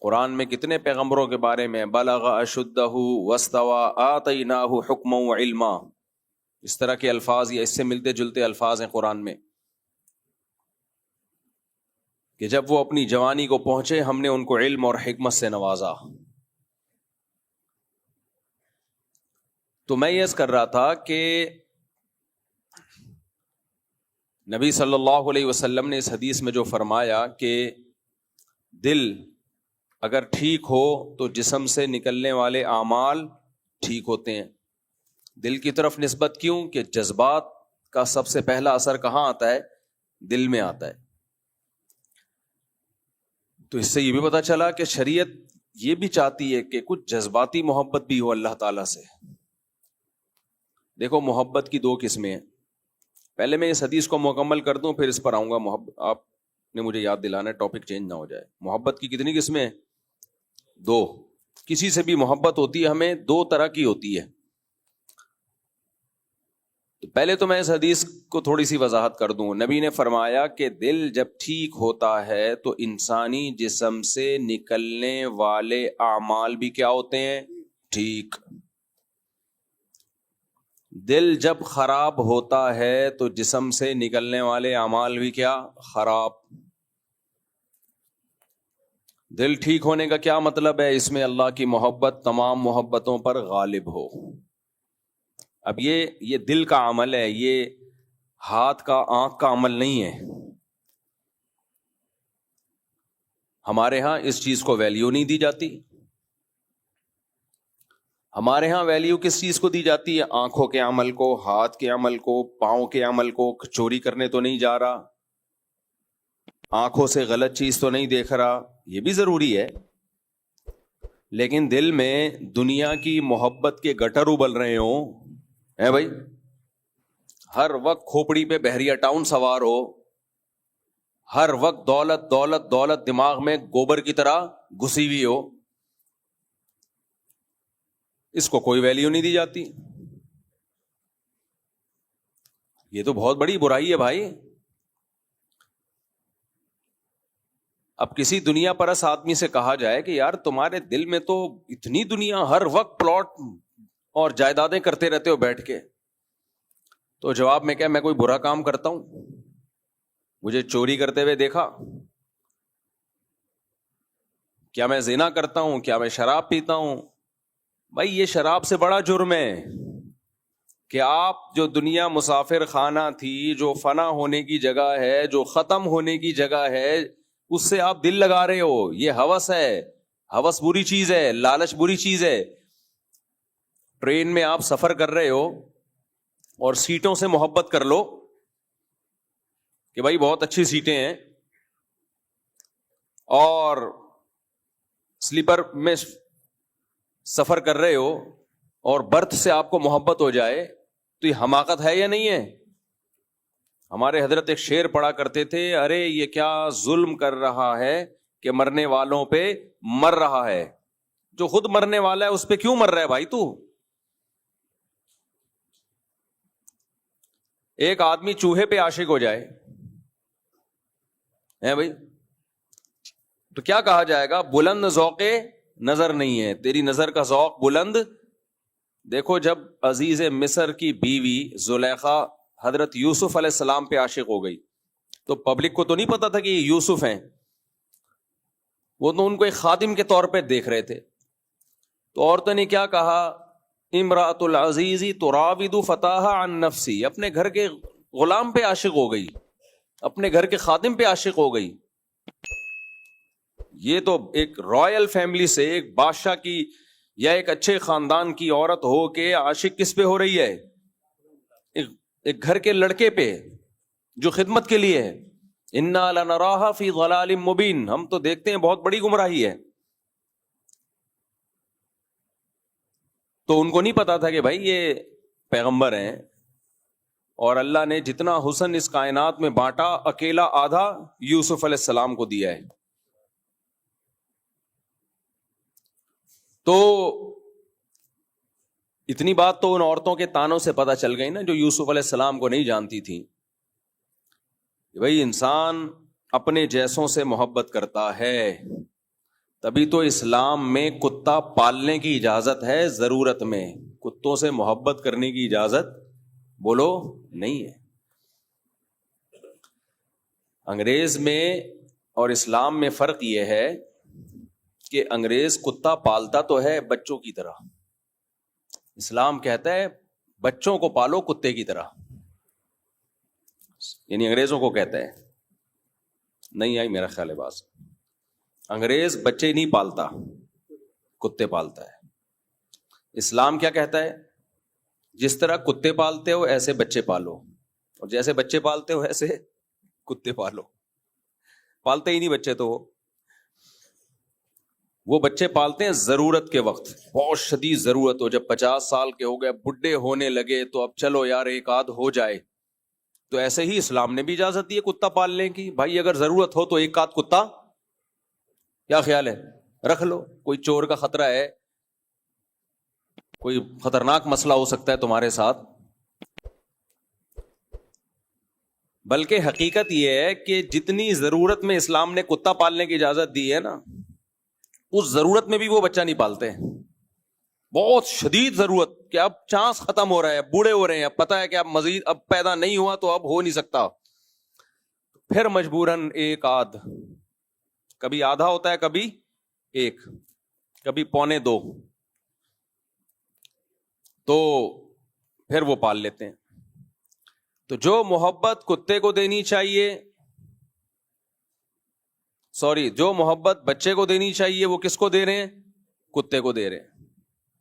قرآن میں کتنے پیغمبروں کے بارے میں بلغ اشدہ واستوى آتیناہ حکما وعلما، اس طرح کے الفاظ یا اس سے ملتے جلتے الفاظ ہیں قرآن میں کہ جب وہ اپنی جوانی کو پہنچے ہم نے ان کو علم اور حکمت سے نوازا۔ تو میں یہ عرض کر رہا تھا کہ نبی صلی اللہ علیہ وسلم نے اس حدیث میں جو فرمایا کہ دل اگر ٹھیک ہو تو جسم سے نکلنے والے اعمال ٹھیک ہوتے ہیں۔ دل کی طرف نسبت کیوں؟ کہ جذبات کا سب سے پہلا اثر کہاں آتا ہے؟ دل میں آتا ہے۔ تو اس سے یہ بھی پتہ چلا کہ شریعت یہ بھی چاہتی ہے کہ کچھ جذباتی محبت بھی ہو اللہ تعالیٰ سے۔ دیکھو محبت کی دو قسمیں ہیں، پہلے میں اس حدیث کو مکمل کر دوں پھر اس پر آؤں گا۔ محبت آپ نے مجھے یاد دلانا ہے، ٹاپک چینج نہ ہو جائے۔ محبت کی کتنی قسمیں ہیں؟ دو۔ کسی سے بھی محبت ہوتی ہے ہمیں دو طرح کی ہوتی ہے۔ تو پہلے تو میں اس حدیث کو تھوڑی سی وضاحت کر دوں۔ نبی نے فرمایا کہ دل جب ٹھیک ہوتا ہے تو انسانی جسم سے نکلنے والے اعمال بھی کیا ہوتے ہیں؟ ٹھیک۔ دل جب خراب ہوتا ہے تو جسم سے نکلنے والے اعمال بھی کیا؟ خراب۔ دل ٹھیک ہونے کا کیا مطلب ہے؟ اس میں اللہ کی محبت تمام محبتوں پر غالب ہو۔ اب یہ دل کا عمل ہے، یہ ہاتھ کا آنکھ کا عمل نہیں ہے۔ ہمارے ہاں اس چیز کو ویلیو نہیں دی جاتی۔ ہمارے ہاں ویلیو کس چیز کو دی جاتی ہے؟ آنکھوں کے عمل کو، ہاتھ کے عمل کو، پاؤں کے عمل کو۔ چوری کرنے تو نہیں جا رہا، آنکھوں سے غلط چیز تو نہیں دیکھ رہا، یہ بھی ضروری ہے، لیکن دل میں دنیا کی محبت کے گٹر ابل رہے ہوں ہے بھائی، ہر وقت کھوپڑی پہ بحریہ ٹاؤن سوار ہو، ہر وقت دولت دولت دولت دماغ میں گوبر کی طرح گھسی ہوئی ہو، اس کو کوئی ویلیو نہیں دی جاتی۔ یہ تو بہت بڑی برائی ہے بھائی۔ اب کسی دنیا پرست آدمی سے کہا جائے کہ یار تمہارے دل میں تو اتنی دنیا، ہر وقت پلاٹ اور جائیدادیں کرتے رہتے ہو بیٹھ کے، تو جواب میں کیا میں کوئی برا کام کرتا ہوں؟ مجھے چوری کرتے ہوئے دیکھا؟ کیا میں زنا کرتا ہوں؟ کیا میں شراب پیتا ہوں؟ بھائی یہ شراب سے بڑا جرم ہے کہ آپ جو دنیا مسافر خانہ تھی، جو فنا ہونے کی جگہ ہے، جو ختم ہونے کی جگہ ہے، اس سے آپ دل لگا رہے ہو۔ یہ ہوس ہے، ہوس بری چیز ہے، لالچ بری چیز ہے۔ ٹرین میں آپ سفر کر رہے ہو اور سیٹوں سے محبت کر لو کہ بھائی بہت اچھی سیٹیں ہیں، اور سلیپر میں سفر کر رہے ہو اور برتھ سے آپ کو محبت ہو جائے، تو یہ حماقت ہے یا نہیں ہے؟ ہمارے حضرت ایک شعر پڑھا کرتے تھے، ارے یہ کیا ظلم کر رہا ہے کہ مرنے والوں پہ مر رہا ہے۔ جو خود مرنے والا ہے اس پہ کیوں مر رہا ہے بھائی تو؟ ایک آدمی چوہے پہ عاشق ہو جائے ہے بھائی، تو کیا کہا جائے گا؟ بلند ذوق نظر نہیں ہے، تیری نظر کا ذوق بلند۔ دیکھو جب عزیز مصر کی بیوی زلیخا حضرت یوسف علیہ السلام پہ عاشق ہو گئی تو پبلک کو تو نہیں پتا تھا کہ یہ یوسف ہیں، وہ تو ان کو ایک خادم کے طور پہ دیکھ رہے تھے۔ تو عورتوں نے کیا کہا؟ امرأۃ العزیز تراود فتاہا عن نفسی، اپنے گھر کے غلام پہ عاشق ہو گئی، اپنے گھر کے خادم پہ عاشق ہو گئی۔ یہ تو ایک رائل فیملی سے، ایک بادشاہ کی یا ایک اچھے خاندان کی عورت ہو کے عاشق کس پہ ہو رہی ہے؟ ایک گھر کے لڑکے پہ جو خدمت کے لیے ہے۔ انا لنراھا فی ضلال مبین، ہم تو دیکھتے ہیں بہت بڑی گمراہی ہے۔ تو ان کو نہیں پتا تھا کہ بھائی یہ پیغمبر ہیں، اور اللہ نے جتنا حسن اس کائنات میں بانٹا، اکیلا آدھا یوسف علیہ السلام کو دیا ہے۔ تو اتنی بات تو ان عورتوں کے تانوں سے پتہ چل گئی نا جو یوسف علیہ السلام کو نہیں جانتی تھی کہ بھائی انسان اپنے جیسوں سے محبت کرتا ہے، تبھی تو اسلام میں کتا پالنے کی اجازت ہے، ضرورت میں کتوں سے محبت کرنے کی اجازت بولو نہیں ہے۔ انگریز میں اور اسلام میں فرق یہ ہے کہ انگریز کتا پالتا تو ہے بچوں کی طرح، اسلام کہتا ہے بچوں کو پالو کتے کی طرح، یعنی انگریزوں کو کہتا ہے۔ نہیں آئی میرا خیال ہے بات، انگریز بچے نہیں پالتا، کتے پالتا ہے۔ اسلام کیا کہتا ہے؟ جس طرح کتے پالتے ہو ایسے بچے پالو، اور جیسے بچے پالتے ہو ایسے کتے پالو۔ پالتے ہی نہیں بچے تو وہ بچے پالتے ہیں ضرورت کے وقت، بہت شدید ضرورت ہو، جب 50 سال کے ہو گئے، بڈھے ہونے لگے، تو اب چلو یار ایک آدھ ہو جائے، تو ایسے ہی اسلام نے بھی اجازت دی ہے کتا پالنے کی۔ بھائی اگر ضرورت ہو تو ایک آدھ کتا، کیا خیال ہے، رکھ لو۔ کوئی چور کا خطرہ ہے، کوئی خطرناک مسئلہ ہو سکتا ہے تمہارے ساتھ۔ بلکہ حقیقت یہ ہے کہ جتنی ضرورت میں اسلام نے کتا پالنے کی اجازت دی ہے نا، اس ضرورت میں بھی وہ بچہ نہیں پالتے۔ بہت شدید ضرورت کہ اب چانس ختم ہو رہا ہے، بوڑھے ہو رہے ہیں، اب پتہ ہے کہ اب مزید اب پیدا نہیں ہوا تو اب ہو نہیں سکتا، پھر مجبوراً ایک آدھ، کبھی آدھا ہوتا ہے، کبھی ایک، کبھی پونے دو، تو پھر وہ پال لیتے ہیں۔ تو جو محبت کتے کو دینی چاہیے، جو محبت بچے کو دینی چاہیے، وہ کس کو دے رہے ہیں؟ کتے کو دے رہے ہیں۔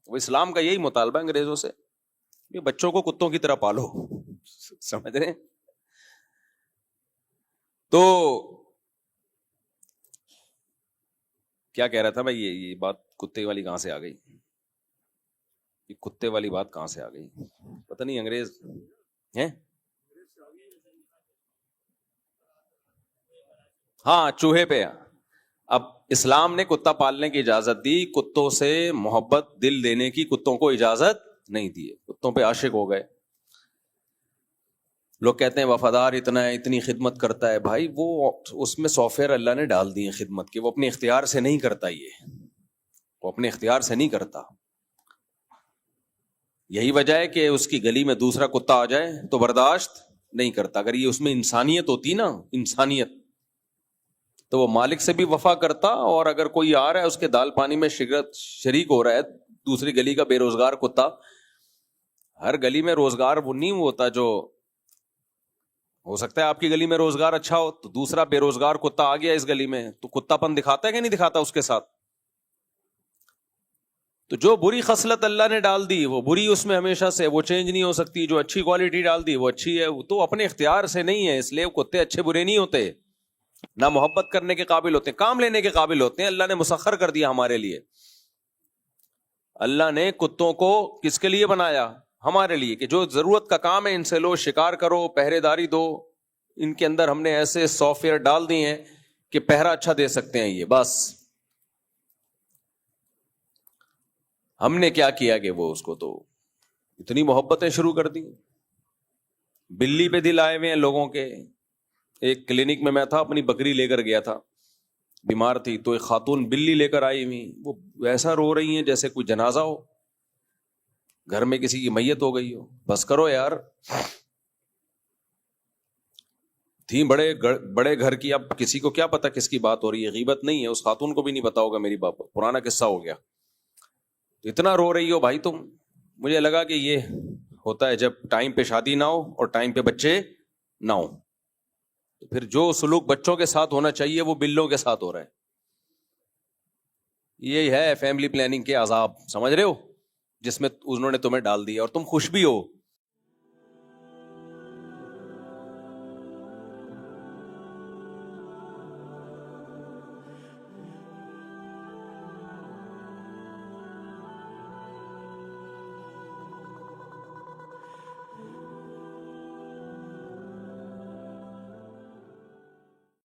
وہ اسلام کا یہی مطالبہ ہے انگریزوں سے کہ بچوں کو کتوں کی طرح پالو، سمجھ رہے ہیں؟ تو کیا کہہ رہا تھا میں، یہ بات کتے والی کہاں سے آ گئی؟ یہ کتے والی بات کہاں سے آ گئی؟ پتہ نہیں، انگریز ہیں؟ ہاں، چوہے پہ۔ اب اسلام نے کتا پالنے کی اجازت دی، کتوں سے محبت دل دینے کی کتوں کو اجازت نہیں دی، کتوں پہ عاشق ہو گئے۔ لوگ کہتے ہیں وفادار اتنا ہے، اتنی خدمت کرتا ہے۔ بھائی وہ اس میں سافٹ ویئر اللہ نے ڈال دی ہے خدمت کے، وہ اپنے اختیار سے نہیں کرتا، وہ اپنے اختیار سے نہیں کرتا۔ یہی وجہ ہے کہ اس کی گلی میں دوسرا کتا آ جائے تو برداشت نہیں کرتا۔ اگر یہ اس میں انسانیت ہوتی نا، انسانیت، تو وہ مالک سے بھی وفا کرتا، اور اگر کوئی آ رہا ہے اس کے دال پانی میں شریک ہو رہا ہے، دوسری گلی کا بے روزگار کتا، ہر گلی میں روزگار وہ نہیں ہوتا، جو ہو سکتا ہے آپ کی گلی میں روزگار اچھا ہو، تو دوسرا بے روزگار کتا آ گیا اس گلی میں، تو کتا پن دکھاتا ہے کہ نہیں دکھاتا اس کے ساتھ؟ تو جو بری خصلت اللہ نے ڈال دی وہ بری اس میں ہمیشہ سے، وہ چینج نہیں ہو سکتی۔ جو اچھی کوالٹی ڈال دی وہ اچھی ہے، وہ تو اپنے اختیار سے نہیں ہے۔ اس لیے کتے اچھے برے نہیں ہوتے، نہ محبت کرنے کے قابل ہوتے ہیں، کام لینے کے قابل ہوتے ہیں۔ اللہ نے مسخر کر دیا ہمارے لیے۔ اللہ نے کتوں کو کس کے لیے بنایا؟ ہمارے لیے، کہ جو ضرورت کا کام ہے ان سے لو، شکار کرو، پہرے داری دو۔ ان کے اندر ہم نے ایسے سافٹ ویئر ڈال دیے ہیں کہ پہرا اچھا دے سکتے ہیں یہ، بس۔ ہم نے کیا کیا کہ وہ اس کو تو اتنی محبتیں شروع کر دی۔ بلی پہ دل آئے ہوئے ہیں لوگوں کے۔ ایک کلینک میں تھا، اپنی بکری لے کر گیا تھا، بیمار تھی، تو ایک خاتون بلی لے کر آئی ہوئی، وہ ایسا رو رہی ہیں جیسے کوئی جنازہ ہو، گھر میں کسی کی میت ہو گئی ہو۔ بس کرو یار، تھی بڑے گھر کی، اب کسی کو کیا پتا کس کی بات ہو رہی ہے، غیبت نہیں ہے، اس خاتون کو بھی نہیں پتا ہوگا میری بات، پرانا قصہ ہو گیا۔ اتنا رو رہی ہو بھائی تم۔ مجھے لگا کہ یہ ہوتا ہے جب ٹائم پہ شادی نہ ہو اور ٹائم پہ بچے نہ ہو، تو پھر جو سلوک بچوں کے ساتھ ہونا چاہیے وہ بلوں کے ساتھ ہو رہا ہے۔ یہ ہے فیملی پلاننگ کے عذاب، سمجھ رہے ہو، جس میں انہوں نے تمہیں ڈال دیا، اور تم خوش بھی ہو